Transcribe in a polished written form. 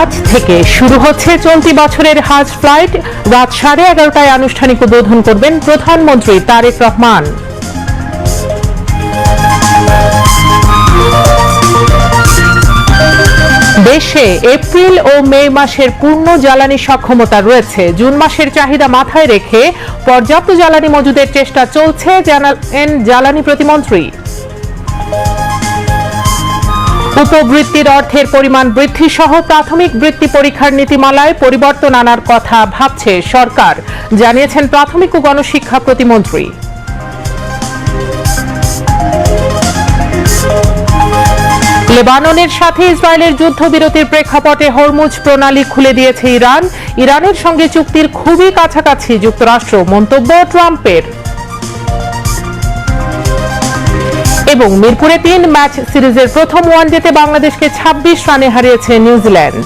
আজ থেকে শুরু হচ্ছে চলতি বছরের হাজ ফ্লাইট। রাত 11:30টায় আনুষ্ঠানিক উদ্বোধন করবেন প্রধানমন্ত্রী তারেক রহমান। দেশে এপ্রিল ও মে মাসের পূর্ণ জ্বালানি সক্ষমতা রয়েছে। জুন মাসের চাহিদা মাথায় রেখে পর্যাপ্ত জ্বালানি মজুদের চেষ্টা চলছে, জানালেন জ্বালানি প্রতিমন্ত্রী। উপবৃত্তির অর্থের পরিমাণ বৃদ্ধি সহ প্রাথমিক বৃত্তি পরীক্ষার নীতিমালায় পরিবর্তন আনার কথা ভাবছে সরকার, জানিয়েছেন প্রাথমিক ও গণশিক্ষা প্রতিমন্ত্রী। লেবাননের সাথে ইসরায়েলের যুদ্ধবিরতির প্রেক্ষাপটে হরমুজ প্রণালী খুলে দিয়েছে ইরান। ইরানের সঙ্গে চুক্তির খুবই কাছাকাছি যুক্তরাষ্ট্র, মন্তব্য ট্রাম্পের। এবং মিরপুরে 3 ম্যাচ সিরিজের প্রথম ওয়ানডেতে বাংলাদেশকে 26 রানে হারিয়েছে নিউজিল্যান্ড।